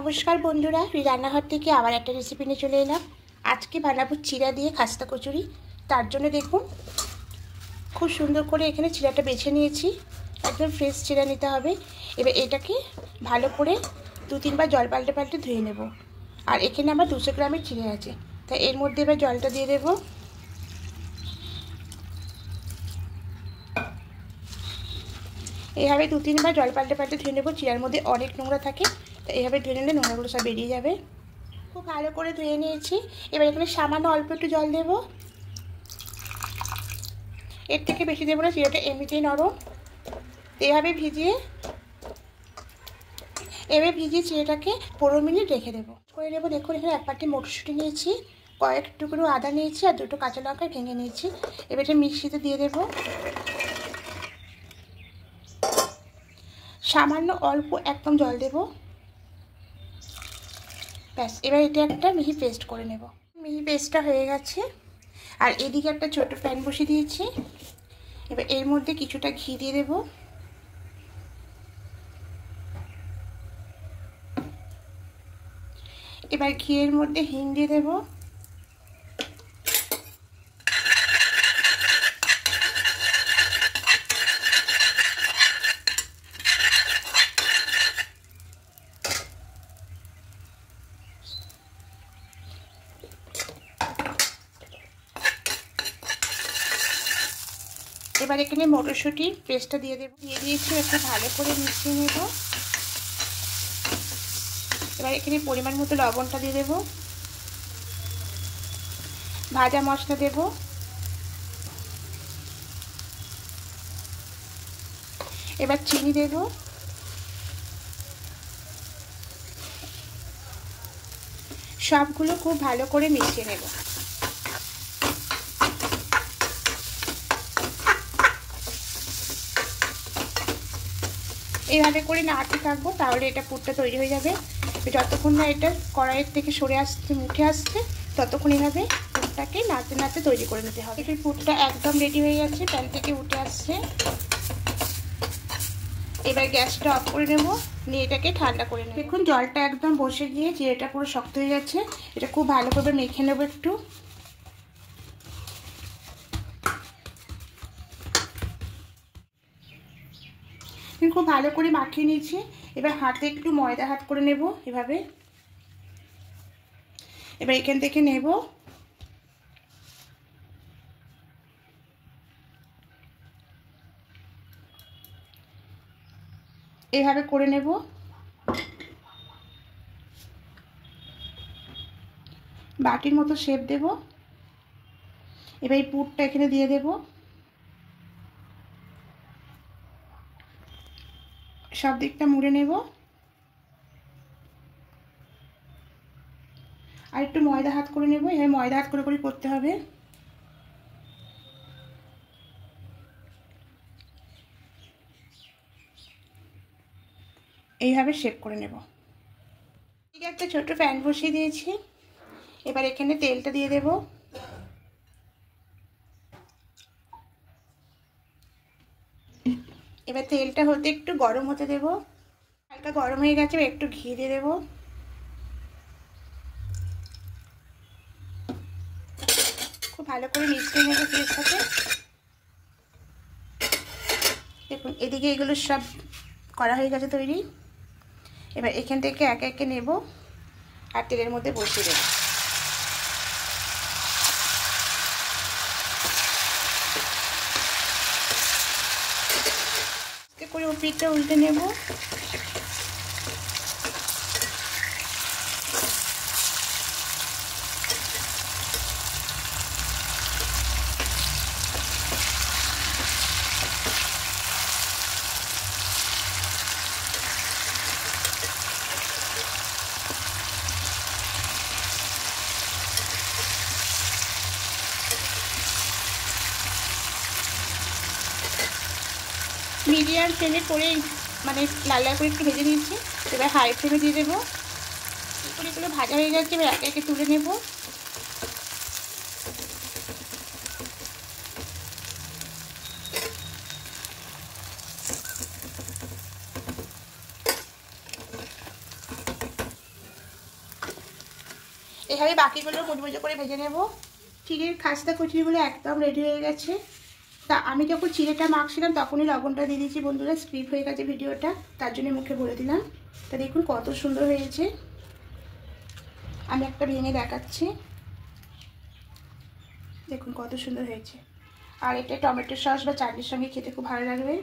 নমস্কার বন্ধুরা, রান্নাঘর থেকে আবার একটা রেসিপি নিয়ে চলে এলাম। আজকে বানাবো চিড়া দিয়ে খাস্তা কচুরি। তার জন্য দেখুন খুব সুন্দর করে এখানে চিড়াটা বেছে নিয়েছি। একদম ফ্রেশ চিড়া নিতে হবে। এবার এটাকে ভালো করে 2-3 বার জল পাল্টে পাল্টে ধুয়ে নেব। আর এখানে আমার 200 গ্রামের চিড়া আছে, তাই এর মধ্যে এবার জলটা দিয়ে দেবো। এইভাবে 2-3 বার জল পাল্টে পাল্টে ধুয়ে নেবো। চিড়ার মধ্যে অনেক নোংরা থাকে, তাই এইভাবে ধুয়ে নিলে নোংরাগুলো সব বেরিয়ে যাবে। খুব ভালো করে ধুয়ে নিয়েছি। এবার এখানে সামান্য অল্প একটু জল দেব, এর থেকে বেশি দেবো না, চিড়াটা এমনিতেই নরম। এভাবে ভিজিয়ে চিড়াটাকে 15 মিনিট রেখে দেবো করে নেবো। দেখুন এখানে এক বাটি মটরশুঁটি নিয়েছি, কয়েক টুকরো আদা নিয়েছি আর 2টো কাঁচা লঙ্কা ভেঙে নিয়েছি। এবার এটা মিক্সিতে দিয়ে দেবো। সামান্য অল্প একদম জল দেব, ব্যাস। এবার এটা একটা মিহি পেস্ট করে নেব। মিহি পেস্টটা হয়ে গেছে। আর এদিকে একটা ছোট প্যান বসিয়ে দিয়েছি। এবার এর মধ্যে কিছুটা ঘি দিয়ে দেব। এবার ঘিয়ের মধ্যে হিং দিয়ে দেব। এবার এখানে মটরশুঁটির পেস্টটা দিয়ে দেবো। দিয়ে দিয়েছি, একটু ভালো করে মিশিয়ে নেব। এবার এখানে পরিমাণ মতো লবণটা দিয়ে দেবো। ভাজা মশলা দেব। এবার চিনি দেব। সবগুলো খুব ভালো করে মিশিয়ে নেব। এইভাবে করে নাড়তে থাকবো, তাহলে এটা পুরটা তৈরি হয়ে যাবে। যতক্ষণ না এটা কড়াইয়ের থেকে সরে আসতে উঠে আসছে, ততক্ষণ এইভাবে পুরটাকে নাড়তে নাড়তে তৈরি করে নিতে হবে। এই পুরটা একদম রেডি হয়ে যাচ্ছে, প্যান থেকে উঠে আসছে। এবার গ্যাসটা অফ করে নেব, নিয়ে এটাকে ঠান্ডা করে নেব। দেখুন জলটা একদম বসে গিয়ে চিড়াটা পুরো শক্ত হয়ে যাচ্ছে। এটা খুব ভালো করে মেখে নেব একটু। খুব ভালো করে মাখিয়ে নিয়েছি। এবার হাতে একটু ময়দা হাত করে নেব এভাবে। এবার এখান থেকে নেব, এইভাবে করে নেব। বাটির মতো শেপ দেব। এবার এই পুরটা এখানে দিয়ে দেব। সব দিকটা মুড়ে নেব। আর একটু ময়দা হাত করে নেব। এভাবে ময়দা হাত করে করে করতে হবে। এইভাবে শেপ করে নেব। ঠিক একটা ছোট প্যান বসিয়ে দিয়েছি। এবার এখানে তেলটা দিয়ে দেব। এবার তেলটা হতে একটু গরম হতে দেব। হালকা গরম হয়ে গেছে, একটু ঘি দিয়ে দেব। খুব ভালো করে মিশিয়ে নেব ঘিয়ের সাথে। দেখুন এদিকে এগুলো সব করা হয়ে গেছে তৈরি। এবার এখান থেকে একে একে নেব আর তেলের মধ্যে বসিয়ে দেব। করে পিঠটা উল্টে নেব। মিডিয়াম ফ্লেমে করে মানে লাল লাল করে একটু ভেজে নিয়েছি। এবার হাই ফ্লেমে দিয়ে দেবো। এগুলো ভাজা হয়ে গেছে, এবার একে একে তুলে নেব। এভাবে বাকিগুলো মুচমুচো করে ভেজে নেব। চিড়ের খাস্তা কচুরিগুলো একদম রেডি হয়ে গেছে। তা আমি যখন চিড়েটা মাখছিলাম তখনই লবণটা দিয়ে দিয়েছি বন্ধুরা, স্কিপ হয়ে গেছে ভিডিওটা, তার জন্য মুখে বলে দিলাম। তা দেখুন কত সুন্দর হয়েছে। আমি একটা ভেঙে দেখাচ্ছি, দেখুন কত সুন্দর হয়েছে। আর এটা টমেটো সস বা চাটনির সঙ্গে খেতে খুব ভালো লাগবে।